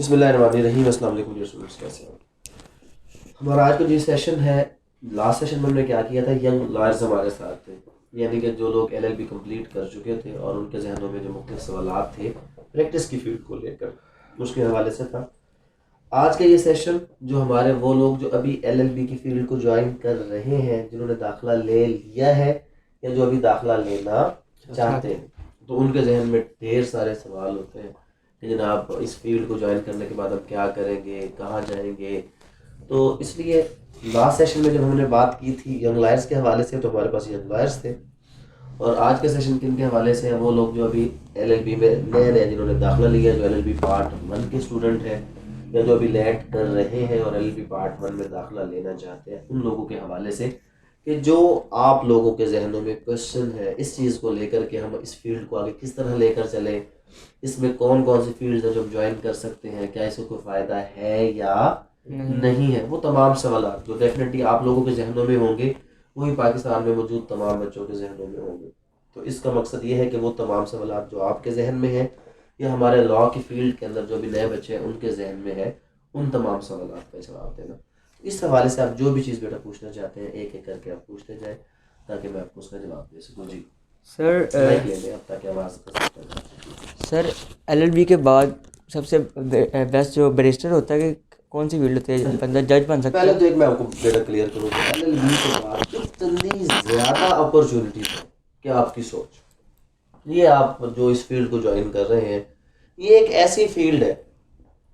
बिस्मिल्लाहिर्रहमानिर्रहीम। अस्सलाम वालेकुम डियर स्टूडेंट्स, कैसे हैं? हमारा आज का जो सेशन है, लास्ट सेशन में हमने क्या किया था, यंग लॉयर्स हमारे साथ थे, यानी कि जो लोग एलएलबी कंप्लीट कर चुके थे और उनके जहनों में जो मुख्तलिफ सवालात थे प्रैक्टिस की फील्ड को लेकर, उसके हवाले से था। आज का ये सेशन जो हमारे वो लोग जो अभी एलएलबी की फील्ड को ज्वाइन कर रहे हैं, जिन्होंने दाखिला ले लिया है या जो अभी दाखिला लेना चाहते हैं, तो उनके जहन में ढेर सारे सवाल होते हैं कि जनाब इस फील्ड को ज्वाइन करने के बाद हम क्या करेंगे, कहाँ जाएंगे। तो इसलिए लास्ट सेशन में जब हमने बात की थी यंग लायर्स के हवाले से, तो हमारे पास यंग लायर्स थे, और आज के सेशन किन के हवाले से हैं? वो लोग जो अभी एलएलबी में नए नए जिन्होंने दाखिला लिया, जो एलएलबी पार्ट 1 के स्टूडेंट हैं या जो अभी लेट कर रहे हैं और एलएलबी पार्ट 1 में दाखिला लेना चाहते हैं, उन लोगों के हवाले से कि जो आप लोगों के जहनों में क्वेश्चन है इस चीज़ को लेकर के हम इस फील्ड को आगे किस तरह लेकर चलें, इसमें कौन कौन सी फील्ड है जो हम ज्वाइन कर सकते हैं, क्या इसको कोई फ़ायदा है या नहीं है, वो तमाम सवाल जो डेफिनेटली आप लोगों के जहनों में होंगे वही पाकिस्तान में मौजूद तमाम बच्चों के जहनों में होंगे। तो इसका मकसद ये है कि वो तमाम सवाल जो आपके जहन में हैं या हमारे लॉ की फील्ड के अंदर जो भी नए बच्चे हैं उनके जहन में है, उन तमाम सवाल का जवाब देना। इस हवाले से आप जो भी चीज़ बेटा पूछना चाहते हैं एक एक करके आप पूछते जाए ताकि मैं आपको उसका जवाब दे सकूँ। जी सर माइक ले लें आप ताकि आवाज़ कर सकते हैं। सर एलएलबी के बाद सबसे बेस्ट जो बैरिस्टर होता है कि कौन सी फील्ड होती है, बंदा जज बन सकता पहले है? तो एक मैं आपको बेटा क्लियर करूँ कि एलएलबी के बाद इतनी ज़्यादा अपॉर्चुनिटीज है कि आपकी सोच, ये आप जो इस फील्ड को ज्वाइन कर रहे हैं, ये एक ऐसी फील्ड है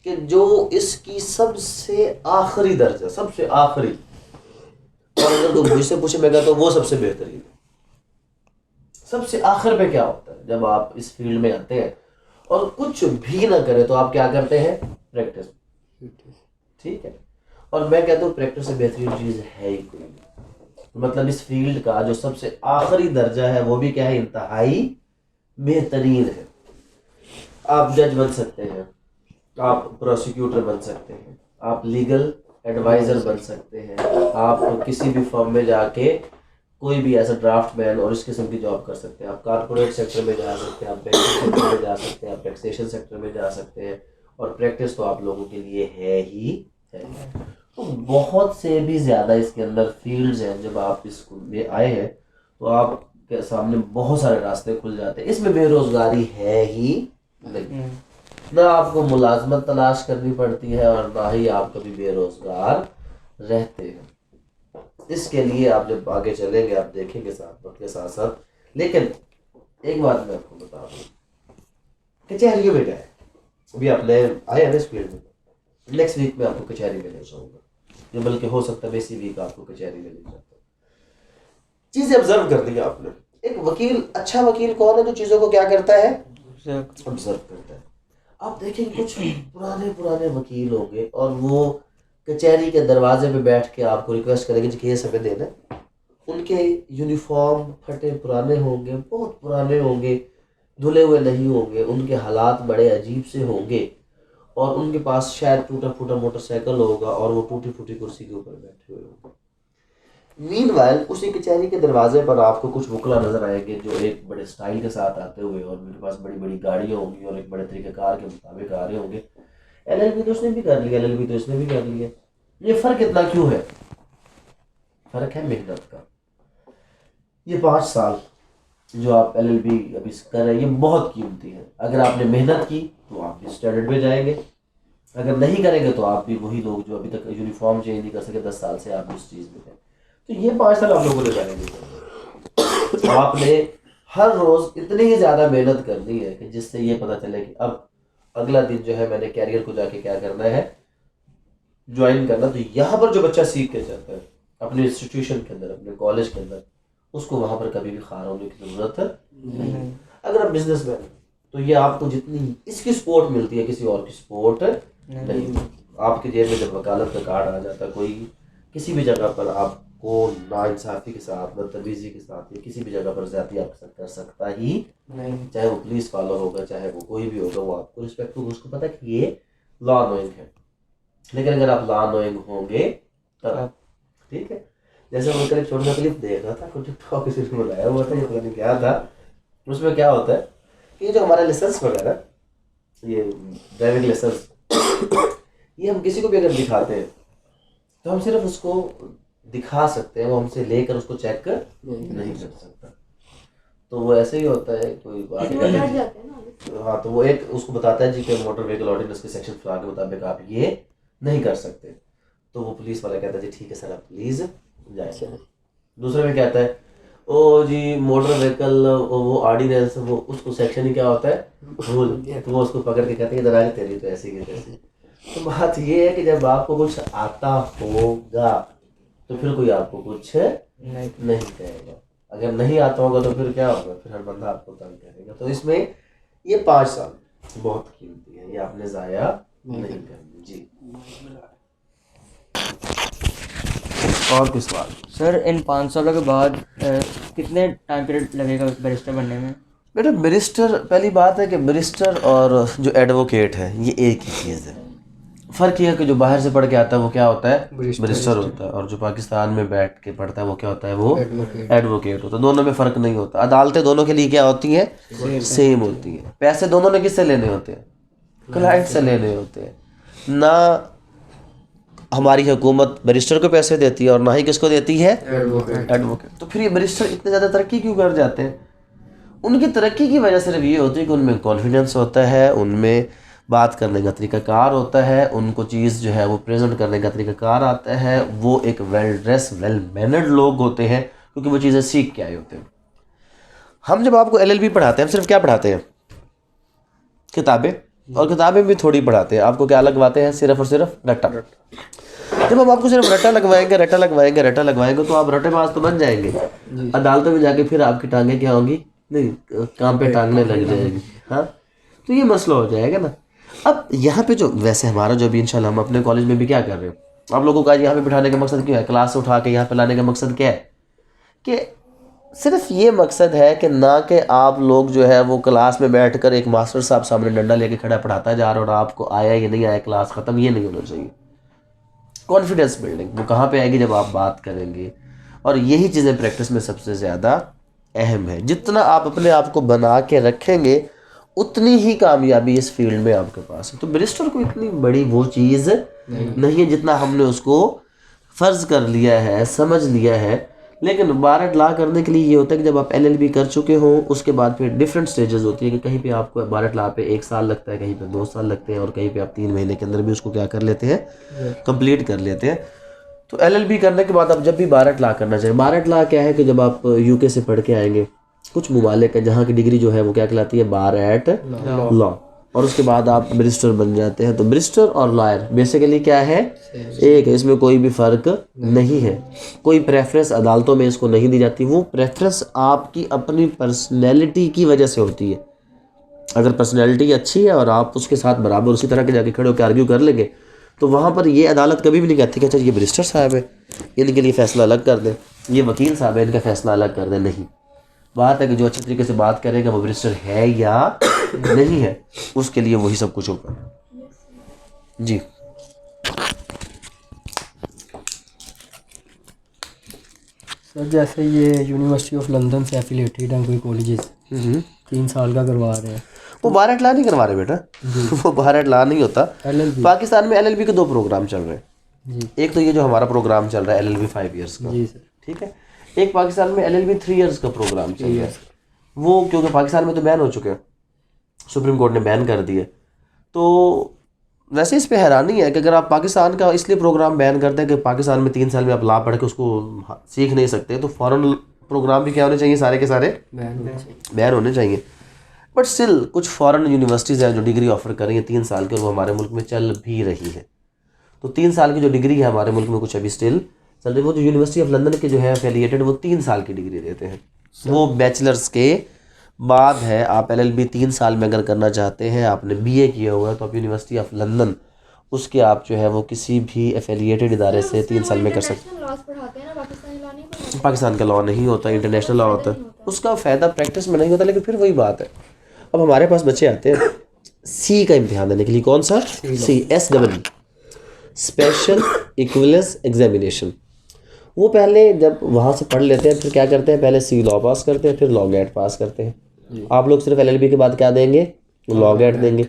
कि जो इसकी सबसे आखिरी दर्जा, सबसे आखिरी, और अगर कोई मुझसे पूछेगा तो वो सबसे बेहतरीन है। सबसे आखिर पे क्या होता है जब आप इस फील्ड में आते हैं और कुछ भी ना करें तो आप क्या करते हैं? प्रैक्टिस। ठीक है, और मैं कहता हूँ प्रैक्टिस से बेहतरीन चीज़ है ही कोई नहीं। मतलब इस फील्ड का जो सबसे आखिरी दर्जा है वो भी क्या है? इंतहाई बेहतरीन है। आप जज बन सकते हैं, आप प्रोसिक्यूटर बन सकते हैं, आप लीगल एडवाइज़र बन सकते हैं, आप किसी भी फर्म में जाके कोई भी ऐसा ड्राफ्टमैन और इस किस्म की जॉब कर सकते हैं, आप कारपोरेट सेक्टर में जा सकते हैं, आप बैंकिंग सेक्टर में जा सकते हैं, आप टैक्सेशन सेक्टर में जा सकते हैं, और प्रैक्टिस तो आप लोगों के लिए है ही है। तो बहुत से भी ज़्यादा इसके अंदर फील्ड्स हैं। जब आप इसको में आए हैं तो आपके सामने बहुत सारे रास्ते खुल जाते हैं। इसमें बेरोज़गारी है ही नहीं, ना आपको मुलाजमत तलाश करनी पड़ती है और ना ही आप कभी बेरोज़गार रहते हैं। इसके लिए आप जब आगे चलेंगे आप देखेंगे साथ वक्त के साथ साथ। लेकिन एक बात मैं आपको बता दूँ, कचहरियों में गए अभी आप नए आए हैं इस फील्ड में, नेक्स्ट वीक में आपको कचहरी में ले जाऊँगा, या बल्कि हो सकता है इसी वीक आपको कचहरी में ले जाता हूँ। चीज़ें ऑब्जर्व कर ली आपने। एक वकील, अच्छा वकील कौन है? जो चीज़ों को क्या करता है? ऑब्जर्व करता है। आप देखेंगे कुछ पुराने पुराने वकील होंगे और वो कचहरी के दरवाजे पे बैठ के आपको रिक्वेस्ट करेंगे कि केस हमें देना। उनके यूनिफॉर्म फटे पुराने होंगे, बहुत पुराने होंगे, धुले हुए नहीं होंगे, उनके हालात बड़े अजीब से होंगे, और उनके पास शायद टूटा फूटा मोटरसाइकिल होगा और वो टूटी फूटी कुर्सी के ऊपर बैठे हुए होंगे। मीनवाइल उसी कचहरी के दरवाजे पर आपको कुछ वकला नजर आएंगे जो एक बड़े स्टाइल के साथ आते हुए, और उनके पास बड़ी बड़ी गाड़ियाँ होंगी और एक बड़े तरीक़ेकार के मुताबिक आ रहे होंगे। एलएलबी तो उसने भी कर लिया, एलएलबी तो इसने भी कर लिया। ये फ़र्क इतना क्यों है? फ़र्क है मेहनत का। ये 5 साल जो आप एलएलबी अभी कर रहे हैं ये बहुत कीमती है। अगर आपने मेहनत की तो आप भी स्टैंडर्ड में जाएंगे, अगर नहीं करेंगे तो आप भी वही लोग जो अभी तक यूनिफॉर्म चेंज नहीं कर सके 10 साल से, आप उस चीज़ में हैं। तो ये 5 साल आप लोगों ने जाएंगे। आपने हर रोज़ इतनी ही ज़्यादा मेहनत करनी है कि जिससे ये पता चले कि अब अगला दिन जो है मैंने कैरियर को जाके क्या करना है, ज्वाइन करना। तो यहाँ पर जो बच्चा सीख के जाता है अपने इंस्टीट्यूशन के अंदर, अपने कॉलेज के अंदर, उसको वहाँ पर कभी भी खार होने की ज़रूरत नहीं। अगर आप बिजनेसमैन हैं तो ये आपको जितनी इसकी सपोर्ट मिलती है किसी और की सपोर्ट नहीं। आपके जेब में जब वकालत का कार्ड आ जाता है, कोई किसी भी जगह पर आपको नाइंसाफ़ी के साथ, बदतमीज़ी के साथ या किसी भी जगह पर ज़्यादती आप कर सकता ही नहीं। चाहे वो पुलिस वाला होगा, चाहे वो कोई भी होगा, वो आपको रिस्पेक्ट होगा, उसको पता है कि ये लॉ नोइंग है। लेकिन अगर आप लॉ नोइंग होंगे तब, ठीक है। जैसे मैं कल एक छोटा सा क्लिप देख रहा था, कुछ टिकटॉक किसी ने बनाया हुआ था, ये पता नहीं क्या था। उसमें क्या होता है कि जो हमारा लाइसेंस वगैरह, ये ड्राइविंग लाइसेंस ये हम किसी को भी अगर दिखाते हैं तो हम सिर्फ उसको दिखा सकते हैं, वो हमसे लेकर उसको चेक कर नहीं कर सकता। तो वो ऐसे ही होता है, कोई बात नहीं। हाँ, तो वो एक उसको बताता है जी कि मोटर व्हीकल ऑर्डिनेंस के सेक्शन 4 के मुताबिक आप ये नहीं कर सकते। तो वो पुलिस वाला कहता है जी ठीक है सर, आप प्लीज जाए। दूसरा में कहता है ओ जी मोटर व्हीकल वो ऑर्डिनेंस, वो उसको सेक्शन ही क्या होता है, रूल। तो वो उसको पकड़ के कहते हैं इधर आ तेरी तो ऐसी की तैसी। तो बात ये है कि जब आपको कुछ आता होगा तो फिर कोई आपको कुछ नहीं कहेगा, अगर नहीं आता होगा तो फिर क्या होगा, फिर हर बंदा आपको तंग करेगा। तो इसमें ये 5 साल बहुत कीमती है, ये आपने ज़ाया नहीं करनी जी। और किस बात सर इन 5 सालों के बाद कितने टाइम पीरियड लगेगा बैरिस्टर बनने में? बेटा बैरिस्टर, पहली बात है कि बैरिस्टर और जो एडवोकेट है ये एक ही चीज़ है। फ़र्क यह है कि जो बाहर से पढ़ के आता है वो क्या होता है, बैरिस्टर होता है, और जो पाकिस्तान में बैठ के पढ़ता है वो क्या होता है, वो एडवोकेट होता है। दोनों में फ़र्क नहीं होता। अदालतें दोनों के लिए क्या होती हैं, सेम होती हैं। पैसे दोनों ने किससे लेने होते हैं, क्लाइंट से लेने होते हैं। ना हमारी हुकूमत बैरिस्टर को पैसे देती है और ना ही किसको देती है, एडवोकेट। तो फिर ये बैरिस्टर इतने ज़्यादा तरक्की क्यों कर जाते हैं? उनकी तरक्की की वजह सिर्फ ये होती है कि उनमें कॉन्फिडेंस होता है, उनमें बात करने का तरीक़ाकार होता है, उनको चीज़ जो है वो प्रेजेंट करने का तरीक़ाकार आता है, वो एक वेल ड्रेस वेल मैनर्ड लोग होते हैं क्योंकि वो चीज़ें सीख के आए होते हैं। हम जब आपको LLB पढ़ाते हैं, हम सिर्फ क्या पढ़ाते हैं, किताबें, और किताबें भी थोड़ी पढ़ाते हैं। आपको क्या लगवाते हैं, सिर्फ और सिर्फ रट्टा। जब हम आपको सिर्फ रट्टा लगवाएंगे तो आप रट्टेबाज तो बन जाएंगे। अदालतों में जाके फिर आपकी टांगें क्या होंगी, नहीं काम पे टांगने लग जाएगी। हाँ, तो ये मसला हो जाएगा ना। अब यहाँ पे जो वैसे हमारा जो भी इंशाल्लाह हम अपने कॉलेज में भी क्या कर रहे हैं, आप लोगों का यहाँ पे बिठाने का मकसद क्या है, क्लास से उठा के यहाँ पे लाने का मकसद क्या है, कि सिर्फ ये मकसद है कि ना कि आप लोग जो है वो क्लास में बैठकर एक मास्टर साहब सामने डंडा लेके खड़ा पढ़ाता जा रहा और आपको आया या नहीं आया क्लास ख़त्म, ये नहीं होना चाहिए। कॉन्फिडेंस बिल्डिंग वो कहाँ पे आएगी, जब आप बात करेंगे। और यही चीज़ें प्रैक्टिस में सबसे ज़्यादा अहम है। जितना आप अपने आप को बना के रखेंगे उतनी ही कामयाबी इस फील्ड में आपके पास है। तो बैरिस्टर को इतनी बड़ी वो चीज़ नहीं है जितना हमने उसको फ़र्ज़ कर लिया है, समझ लिया है। लेकिन बार ला करने के लिए ये होता है कि जब आप LLB कर चुके हो उसके बाद फिर डिफरेंट स्टेजेस होती है कि कहीं पे आपको बार ला पे 1 साल लगता है, कहीं पे 2 साल लगते हैं, और कहीं पे आप 3 महीने के अंदर भी उसको क्या कर लेते हैं, कंप्लीट कर लेते हैं। तो LLB करने के बाद आप जब भी बार ला करना चाहिए। बार ला क्या है कि जब आप UK से पढ़ के आएंगे, कुछ ममालिक है जहाँ की डिग्री जो है वो क्या कहलाती है, बार एट लॉ, और उसके बाद आप बैरिस्टर बन जाते हैं। तो बैरिस्टर और लॉयर बेसिकली क्या है, एक है, इसमें कोई भी फ़र्क नहीं है। कोई प्रेफरेंस अदालतों में इसको नहीं दी जाती, वो प्रेफरेंस आपकी अपनी पर्सनैलिटी की वजह से होती है। अगर पर्सनैलिटी अच्छी है और आप उसके साथ बराबर उसी तरह के जाके खड़े होकर आर्ग्यू कर लेंगे तो वहाँ पर ये अदालत कभी भी नहीं कहती कि अच्छा ये बैरिस्टर साहब है इनके लिए फ़ैसला अलग कर दें, ये वकील साहब है इनका फ़ैसला अलग कर दें। नहीं, बात है कि जो अच्छे तरीके से बात करेगा वो बैरिस्टर है या नहीं है, उसके लिए वही सब कुछ होगा जी। सर जैसे ये यूनिवर्सिटी ऑफ लंदन से एफिलिएटेड हैं कोई कॉलेजेस 3 साल का करवा रहे हैं, वो बार एट ला नहीं करवा रहे बेटा, वो बार एट ला नहीं होता। LLB पाकिस्तान में LLB के 2 प्रोग्राम चल रहे हैं जी। एक तो ये जो हमारा प्रोग्राम चल रहा है LLB 5 ईयर्स का, जी सर, ठीक है। एक पाकिस्तान में LLB 3 ईयर्स का प्रोग्राम चल रहा है, वो क्योंकि पाकिस्तान में तो बैन हो चुके हैं, सुप्रीम कोर्ट ने बैन कर दिए। तो वैसे इस पे हैरानी है कि अगर आप पाकिस्तान का इसलिए प्रोग्राम बैन करते हैं कि पाकिस्तान में 3 साल में आप ला पढ़ के उसको सीख नहीं सकते, तो फॉरेन प्रोग्राम भी क्या होने चाहिए, सारे के सारे बैन होने चाहिए। बट स्टिल कुछ फॉरेन यूनिवर्सिटीज़ हैं जो डिग्री ऑफर कर रही हैं 3 साल की, और वो हमारे मुल्क में चल भी रही है। तो 3 साल की जो डिग्री है हमारे मुल्क में कुछ अभी स्टिल चल रही है। वो जो यूनिवर्सिटी ऑफ लंदन के जो है एफिलिएटेड, वो 3 साल की डिग्री देते हैं, वो बैचलर्स के बाद है। आप LLB 3 साल में अगर करना चाहते हैं, आपने BA किया हुआ है, तो आप यूनिवर्सिटी ऑफ लंदन उसके आप जो है वो किसी भी एफिलिएटेड इदारे से 3 साल में कर सकते हैं। पाकिस्तान का लॉ नहीं होता, इंटरनेशनल लॉ होता है, उसका फ़ायदा प्रैक्टिस में नहीं होता। लेकिन फिर वही बात है, अब हमारे पास बच्चे आते हैं C का इम्तिहान देने के लिए, कौन सा SEE, स्पेशल इक्विवेलेंस एग्जामिनेशन। वो पहले जब वहाँ से पढ़ लेते हैं फिर क्या करते हैं, पहले C लॉ पास करते हैं, फिर लॉ गेट पास करते हैं। आप लोग सिर्फ LLB के बाद क्या देंगे, लॉ गेट देंगे।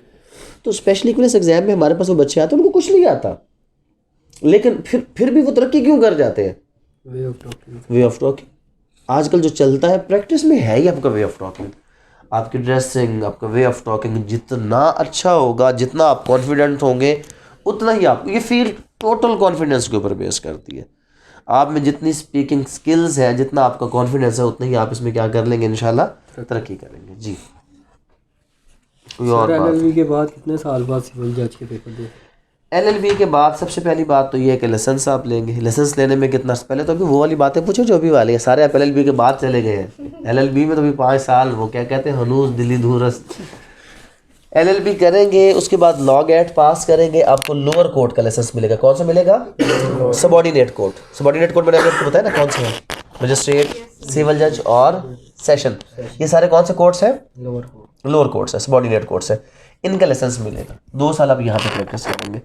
तो स्पेशल इक्वलेंस एग्जाम में हमारे पास वो बच्चे आते हैं उनको कुछ नहीं आता, लेकिन फिर भी वो तरक्की क्यों कर जाते हैं? Way of talking. आजकल जो चलता है प्रैक्टिस में है ही आपका वे ऑफ टॉकिंग। आपकी ड्रेसिंग, आपका वे ऑफ टॉकिंग जितना अच्छा होगा, जितना आप कॉन्फिडेंट होंगे, उतना ही आप, ये फील्ड टोटल कॉन्फिडेंस के ऊपर बेस करती है। आप में जितनी स्पीकिंग स्किल्स है, जितना आपका कॉन्फिडेंस है, उतना ही आप इसमें क्या कर लेंगे, इंशाल्लाह तरक्की करेंगे। जी कोई और बात? LLB के बाद कितने साल बाद सिविल जज के पेपर दे? LLB के बाद सबसे पहली बात तो ये है कि लाइसेंस आप लेंगे। लाइसेंस लेने में कितना, पहले तो अभी वो वाली बातें पूछो जो अभी वाली है, सारे आप LLB के बाद चले गए हैं। LLB में तो अभी 5 साल, वो क्या कहते हैं, हनूज दिली धूरस। LLB करेंगे, उसके बाद लॉ गेट पास करेंगे, आपको लोअर कोर्ट का लाइसेंस मिलेगा। कौन सा मिलेगा? Subordinate court. सबॉर्डिनेट कोर्ट मैंने आपको बताया ना कौन सा है, मजिस्ट्रेट, सिविल जज और सेशन, ये सारे कौन से कोर्ट्स हैं? लोअर कोर्ट्स है, सबॉर्डिनेट कोर्ट्स है। इनका लाइसेंस मिलेगा। 2 साल आप यहाँ पे प्रैक्टिस करेंगे,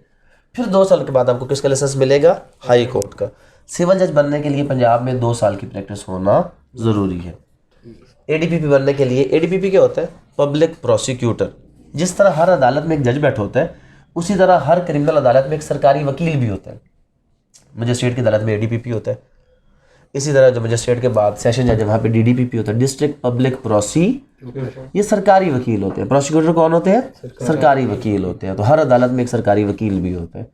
फिर 2 साल के बाद आपको किसका लाइसेंस मिलेगा? हाई कोर्ट का। सिविल जज बनने के लिए पंजाब में 2 साल की प्रैक्टिस होना ज़रूरी है। ADPP बनने के लिए, ADPP क्या होता है? Public prosecutor. जिस तरह हर अदालत में एक जज बैठा होता है, उसी तरह हर क्रिमिनल अदालत में एक सरकारी वकील भी होता है। मजिस्ट्रेट की अदालत में ADPP होता है। इसी तरह जो मजिस्ट्रेट के बाद सेशन जज है, वहाँ पे DDPP होता है, डिस्ट्रिक्ट पब्लिक प्रोसिक्यूटर। ये सरकारी वकील होते हैं। प्रोसिक्यूटर कौन होते हैं? सरकारी वकील होते हैं। तो हर अदालत में एक सरकारी वकील भी होता है।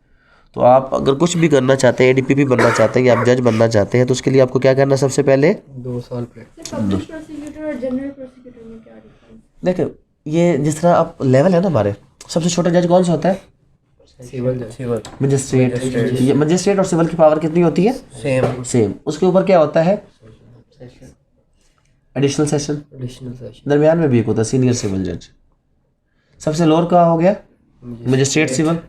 तो आप अगर कुछ भी करना चाहते हैं, ADPP बनना चाहते हैं या आप जज बनना चाहते हैं, तो उसके लिए आपको क्या करना है? सबसे पहले 2 साल प्रैक्टिस। पब्लिक प्रोसिक्यूटर और जनरल प्रोसिक्यूटर में क्या डिफरेंस? देखो, ये जिस तरह आप लेवल है ना, हमारे सबसे छोटा जज कौन सा होता है? Civil magistrate. ये मजिस्ट्रेट और सिविल की पावर कितनी होती है? सेम। उसके ऊपर क्या होता है? Additional session. दरमियान में भी एक होता है सीनियर सिविल जज। सबसे लोअर का हो गया मजिस्ट्रेट सिविल,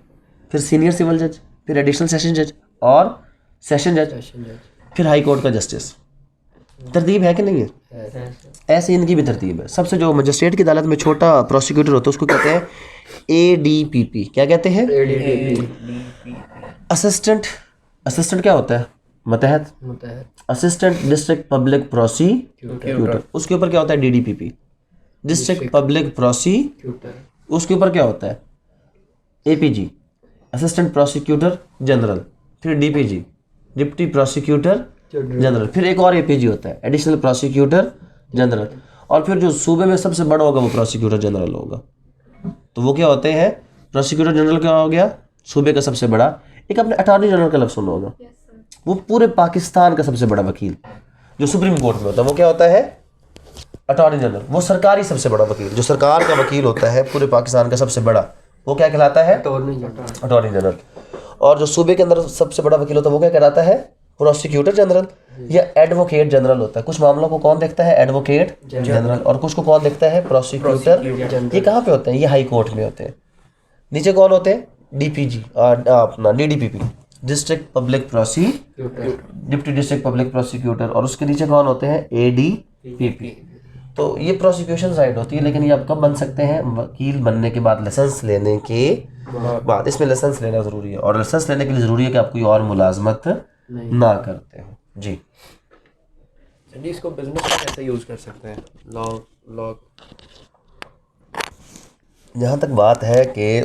फिर सीनियर सिविल जज, फिर एडिशनल सेशन जज और सेशन जज, फिर हाई कोर्ट का जस्टिस। तरतीब है कि नहीं है? ऐसे इनकी भी तरतीब है। सबसे जो मजिस्ट्रेट की अदालत में छोटा प्रोसिक्यूटर होता है उसको कहते हैं ADPP। क्या कहते हैं? असिस्टेंट क्या होता है? मतहत। Assistant district public prosecutor. उसके ऊपर क्या होता है? DDPP, district public prosecutor. उसके ऊपर क्या होता है? APG, assistant prosecutor general. फिर DPG, डिप्टी प्रोसिक्यूटर जनरल। फिर एक और APG होता है, एडिशनल प्रोसिक्यूटर जनरल। और फिर जो सूबे में सबसे बड़ा होगा वो प्रोसिक्यूटर जनरल होगा। तो वो क्या होते हैं? प्रोसिक्यूटर जनरल क्या हो गया? सूबे का सबसे बड़ा। एक आपने अटॉर्नी जनरल का लफ्ज़ सुना होगा, वो पूरे पाकिस्तान का सबसे बड़ा वकील जो सुप्रीम कोर्ट में होता है, वो क्या होता है? Attorney general. वो सरकारी सबसे बड़ा वकील, जो सरकार का वकील होता है पूरे पाकिस्तान का सबसे बड़ा, वो क्या कहलाता है? Attorney general. और जो सूबे के अंदर सबसे बड़ा वकील होता है वो क्या कहलाता है? प्रोसिक्यूटर जनरल या एडवोकेट जनरल होता है। कुछ मामलों को कौन देखता है? Advocate general. और कुछ को कौन देखता है? प्रोसिक्यूटर। ये कहाँ पे होते हैं? ये हाई कोर्ट में होते हैं। नीचे कौन होते हैं? DPG अपना DDPP, district public prosecutor, deputy district public prosecutor. और उसके नीचे कौन होते हैं? ADPP। तो ये प्रोसिक्यूशन साइड होती है। लेकिन ये आप कब बन सकते हैं? वकील बनने के बाद, लाइसेंस लेने के बाद। इसमें लाइसेंस लेना ज़रूरी है, और लाइसेंस लेने के लिए ज़रूरी है कि आप कोई और मुलाजमत ना करते हो। जी इसको बिजनेस में कैसे यूज़ कर सकते हैं? लॉ जहाँ तक बात है कि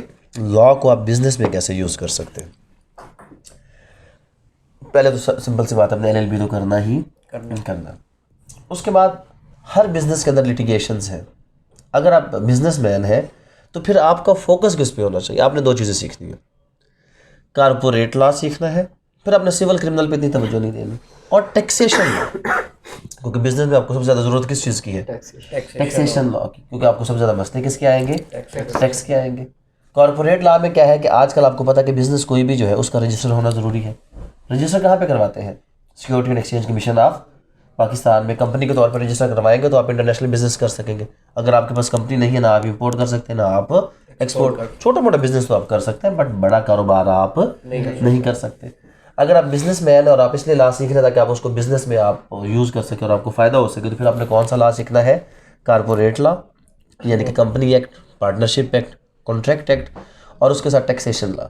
लॉ को आप बिजनेस में कैसे यूज़ कर सकते हैं, पहले तो सिंपल सी बात, अपने LLB तो करना ही करना। उसके बाद हर बिजनेस के अंदर लिटिगेशंस हैं। अगर आप बिजनेसमैन हैं तो फिर आपका फोकस किस पे होना चाहिए? आपने 2 चीज़ें सीखनी है। कारपोरेट लॉ सीखना है, फिर आपने सिविल क्रिमिनल पे इतनी तवज्जो नहीं देनी, और टैक्सेशन लॉ, क्योंकि बिजनेस में आपको सबसे ज़्यादा ज़रूरत किस चीज़ की है? टैक्सेशन लॉ की, क्योंकि आपको सबसे ज़्यादा मसले किसके आएंगे? टैक्स के आएंगे। कॉर्पोरेट लॉ में क्या है कि आजकल आपको पता है कि बिजनेस कोई भी जो है उसका रजिस्टर होना ज़रूरी है। रजिस्टर कहाँ पे करवाते हैं? Security and exchange commission of Pakistan में कंपनी के तौर पर रजिस्टर करवाएंगे तो आप इंटरनेशनल बिजनेस कर सकेंगे। अगर आपके पास कंपनी नहीं है, ना आप इंपोर्ट कर सकते हैं, ना आप एक्सपोर्ट। छोटा मोटा बिजनेस तो आप कर सकते हैं, बट बड़ा कारोबार आप नहीं कर सकते। अगर आप बिजनेसमैन हैं और आप इसलिए लॉ सीख रहे हैं ताकि आप उसको बिजनेस में आप यूज़ कर सकें और आपको फ़ायदा हो सके, तो फिर आपने कौन सा लॉ सीखना है? कारपोरेट लॉ, यानी कि company act, partnership act, contract act, और उसके साथ taxation law,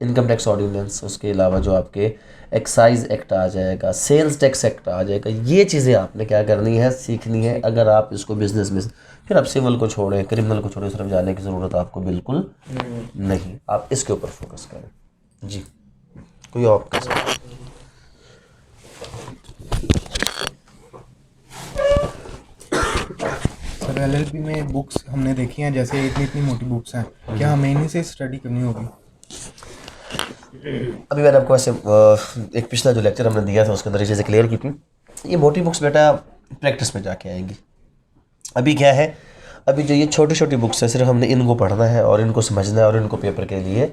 income tax ordinance. उसके अलावा जो आपके एक्साइज एक्ट आ जाएगा, सेल्स टैक्स एक्ट आ जाएगा। ये चीज़ें आपने क्या करनी है? सीखनी है, अगर आप इसको बिजनेस में। फिर आप सिविल को छोड़ें, क्रिमिनल को छोड़ें, उस तरफ जाने की ज़रूरत आपको बिल्कुल नहीं। आप इसके ऊपर फोकस करें। जी, कोई और आपका सवाल? सर एलएलबी में बुक्स हमने देखी हैं, जैसे इतनी इतनी मोटी बुक्स हैं, क्या हमें इन्हीं से स्टडी करनी होगी? अभी मैंने आपको ऐसे एक पिछला जो लेक्चर हमने दिया था उसके अंदर ये चीज़ें क्लियर की थी। ये मोटी बुक्स बेटा प्रैक्टिस में जाके आएंगी। अभी क्या है, अभी जो ये छोटी छोटी बुक्स है सिर्फ हमने इनको पढ़ना है और इनको समझना है और इनको पेपर के लिए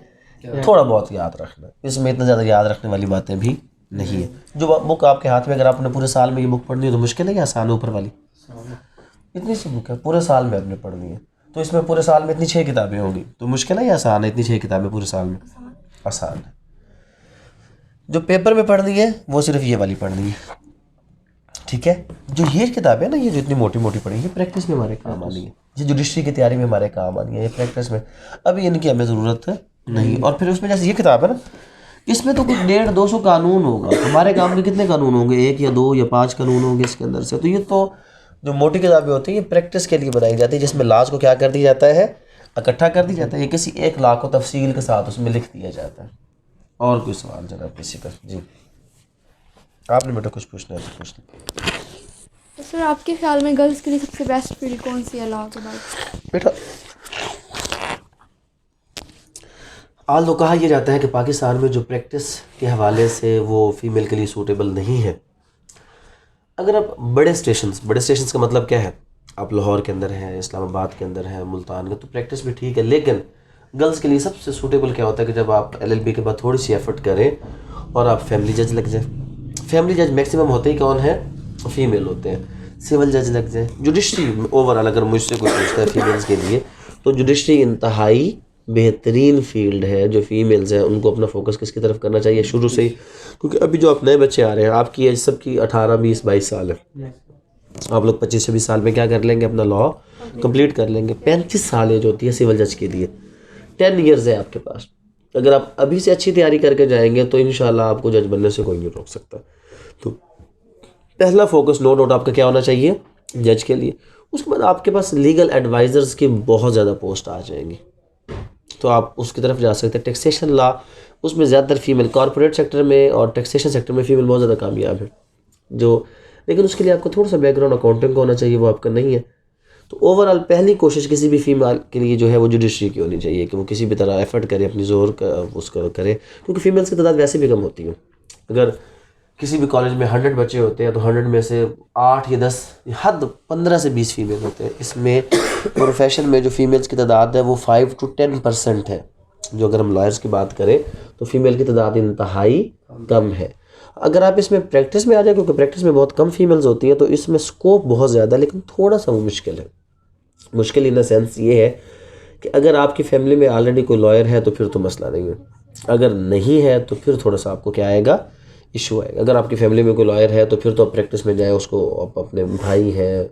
थोड़ा बहुत याद रखना है। इसमें इतना ज़्यादा याद रखने वाली बातें भी नहीं है। जो बुक आपके हाथ में, अगर आपने पूरे साल में ये बुक पढ़नी है तो मुश्किल है या आसान है? ऊपर वाली इतनी सी बुक है, पूरे साल में आपने पढ़नी है, तो इसमें पूरे साल में इतनी 6 किताबें होंगी, तो मुश्किल है या आसान है? इतनी 6 किताबें पूरे साल में? आसान है। जो पेपर में पढ़नी है वो सिर्फ ये वाली पढ़नी है, ठीक है। जो ये किताबें ना, ये जो इतनी मोटी मोटी पढ़ी है, प्रैक्टिस में हमारे काम आनी है। ये जुडिशरी की तैयारी में हमारे काम आनी है, ये प्रैक्टिस में अभी इनकी हमें ज़रूरत नहीं। और फिर उसमें जैसे ये किताब है ना, इसमें तो कुछ 150-200 कानून होगा। हमारे काम में कितने कानून होंगे? 1 या 2 या 5 कानून होंगे इसके अंदर से। तो ये तो जो मोटी किताबें होती हैं ये प्रैक्टिस के लिए बनाई जाती है, जिसमें लाज को क्या कर दिया जाता है, इकट्ठा कर दिया जाता है। ये किसी एक लॉ को तफसील के साथ उसमें लिख दिया जाता है। और कोई सवाल जनाब किसी का? जी, आपने बेटा कुछ पूछना है तो पूछ लें। तो सर आपके ख्याल में गर्ल्स के लिए सबसे बेस्ट फील्ड कौन सी है लॉ के बाद? बेटा आल तो कहा यह जाता है कि पाकिस्तान में जो प्रैक्टिस के हवाले से वो फीमेल के लिए सूटेबल नहीं है। अगर आप बड़े स्टेशंस का मतलब क्या है, आप लाहौर के अंदर हैं, इस्लामाबाद के अंदर हैं, मुल्तान के, तो प्रैक्टिस भी ठीक है। लेकिन गर्ल्स के लिए सबसे सूटेबल क्या होता है कि जब आप एलएलबी के बाद थोड़ी सी एफर्ट करें और आप फैमिली जज लग जाए। फैमिली जज मैक्सिमम होते ही कौन है? फीमेल होते हैं। सिविल जज लग जाए। जुडिशरी ओवरऑल अगर मुझसे कोई पूछता है फीमेल्स के लिए, तो जुडिशरी इंतहाई बेहतरीन फील्ड है। जो फीमेल्स हैं उनको अपना फोकस किसकी तरफ करना चाहिए शुरू से ही, क्योंकि अभी जो आप नए बच्चे आ रहे हैं, आपकी एज सबकी 18, 20, 22 साल है। आप लोग 25 से 20 साल में क्या कर लेंगे? अपना लॉ कंप्लीट कर लेंगे। 35 साल एज होती है सिविल जज के लिए। 10 ईयर्स है आपके पास। अगर आप अभी से अच्छी तैयारी करके जाएंगे तो इंशाल्लाह आपको जज बनने से कोई नहीं रोक सकता। तो पहला फोकस नो डाउट आपका क्या होना चाहिए? जज के लिए। उसके बाद आपके पास लीगल एडवाइज़र्स की बहुत ज़्यादा पोस्ट आ जाएंगी, तो आप उसकी तरफ जा सकते हैं। टैक्सेशन लॉ, उसमें ज़्यादातर फीमेल, कॉर्पोरेट सेक्टर में और टैक्सेशन सेक्टर में फीमेल बहुत ज़्यादा कामयाब है। लेकिन उसके लिए आपको थोड़ा सा बैकग्राउंड अकाउंटिंग का होना चाहिए, वो आपका नहीं है। तो ओवरऑल पहली कोशिश किसी भी फीमेल के लिए जो है वो जुडिशरी की होनी चाहिए कि वो किसी भी तरह एफर्ट करे, अपनी ज़ोर का उसका करे, क्योंकि फीमेल्स की तादाद वैसे भी कम होती है। अगर किसी भी कॉलेज में 100 बच्चे होते हैं तो 100 में से 8 या 10, हद 15 से 20 फीमेल होते हैं। इसमें प्रोफेशन में जो फीमेल्स की तादाद है वो 5 to 10% है। जो अगर हम लॉयर्स की बात करें तो फीमेल की तादाद इंतहाई कम है। अगर आप इसमें प्रैक्टिस में आ जाए, क्योंकि प्रैक्टिस में बहुत कम फीमेल्स होती हैं, तो इसमें स्कोप बहुत ज़्यादा, लेकिन थोड़ा सा वो मुश्किल है। मुश्किल इन द सेंस ये है कि अगर आपकी फैमिली में ऑलरेडी कोई लॉयर है तो फिर तो मसला नहीं है। अगर नहीं है तो फिर थोड़ा सा आपको क्या आएगा? इशू आएगा। अगर आपकी फैमिली में कोई लॉयर है तो फिर तो आप प्रैक्टिस में जाए, उसको आप अपने भाई हैं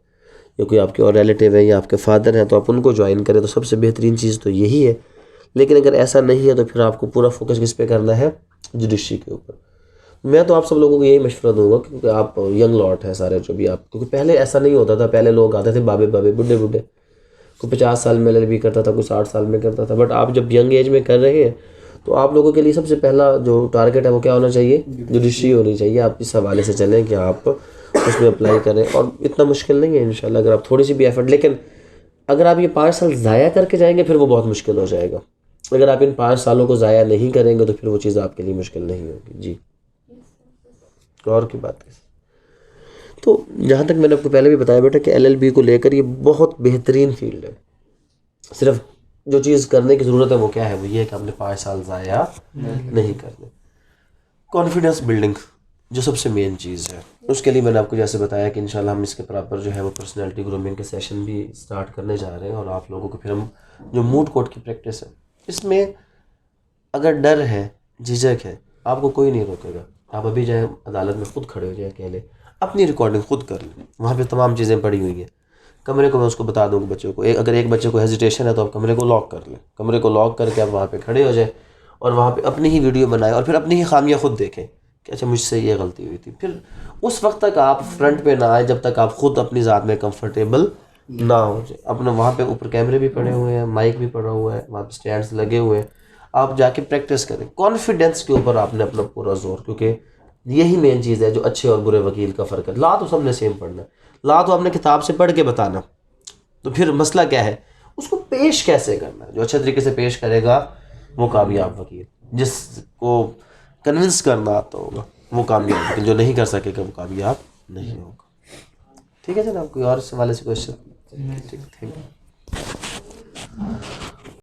या कोई आपके और रिलेटिव है या आपके फादर हैं तो आप उनको ज्वाइन करें, तो सबसे बेहतरीन चीज़ तो यही है। लेकिन अगर ऐसा नहीं है तो फिर आपको पूरा फोकस किस पे करना है? जुडिशरी के ऊपर। मैं तो आप सब लोगों को यही मशवरा दूंगा, क्योंकि आप यंग लॉट हैं सारे जो भी आप, क्योंकि पहले ऐसा नहीं होता था। पहले लोग आते थे बाबे बाबे, बुढ़े बुढ़े, कोई 50 साल में एलएलबी करता था, कोई 60 साल में करता था। बट आप जब यंग एज में कर रहे हैं तो आप लोगों के लिए सबसे पहला जो टारगेट है वो क्या होना चाहिए? जुडिशरी होनी चाहिए। आप इस हवाले से चलें कि आप उसमें अप्लाई करें, और इतना मुश्किल नहीं है इंशाल्लाह अगर आप थोड़ी सी भी एफर्ट। लेकिन अगर आप ये 5 साल ज़ाया करके जाएंगे फिर वो बहुत मुश्किल हो जाएगा। अगर आप इन 5 सालों को ज़ाया नहीं करेंगे तो फिर वो चीज़ आपके लिए मुश्किल नहीं होगी। जी, और की बात है। तो जहाँ तक मैंने आपको पहले भी बताया बेटा कि एलएलबी को लेकर ये बहुत बेहतरीन फील्ड है। सिर्फ जो चीज़ करने की ज़रूरत है वो क्या है? वो ये है कि आपने 5 साल ज़ाया नहीं करने। कॉन्फिडेंस बिल्डिंग जो सबसे मेन चीज़ है, उसके लिए मैंने आपको जैसे बताया कि इंशाल्लाह हम इसके बराबर जो है वो पर्सनैलिटी ग्रूमिंग के सेशन भी स्टार्ट करने जा रहे हैं। और आप लोगों को फिर हम जो मूड कोर्ट की प्रैक्टिस है, इसमें अगर डर है, झिझक है, आपको कोई नहीं रोकेगा। आप अभी जाए अदालत में खुद खड़े हो जाए, अकेले अपनी रिकॉर्डिंग खुद कर लें। वहाँ पे तमाम चीज़ें पड़ी हुई हैं। कमरे को मैं उसको बता दूँगा बच्चों को, अगर एक बच्चे को हेजिटेशन है तो आप कमरे को लॉक कर लें। कमरे को लॉक करके आप वहाँ पे खड़े हो जाए और वहाँ पे अपनी ही वीडियो बनाएं और फिर अपनी ही खामियाँ खुद देखें कि अच्छा मुझसे ये गलती हुई थी। फिर उस वक्त तक आप फ्रंट पे ना आए जब तक आप खुद अपनी ज़ात में कंफर्टेबल ना हो जाए। अपना वहाँ पे ऊपर कैमरे भी पड़े हुए हैं, माइक भी पड़ा हुआ है, वहाँ पे स्टैंड्स लगे हुए हैं, आप जाके प्रैक्टिस करें। कॉन्फिडेंस के ऊपर आपने अपना पूरा जोर, क्योंकि यही मेन चीज़ है जो अच्छे और बुरे वकील का फ़र्क है। ला तो सबने सेम पढ़ना है, ला तो आपने किताब से पढ़ के बताना, तो फिर मसला क्या है, उसको पेश कैसे करना है। जो अच्छे तरीके से पेश करेगा वो कामयाब वकील, जिसको कन्विंस करना आता होगा वो कामयाब, लेकिन जो नहीं कर सकेगा वो कामयाब नहीं होगा। ठीक है जनाब, कोई और सवाल से क्वेश्चन? ठीक, थैंक यू।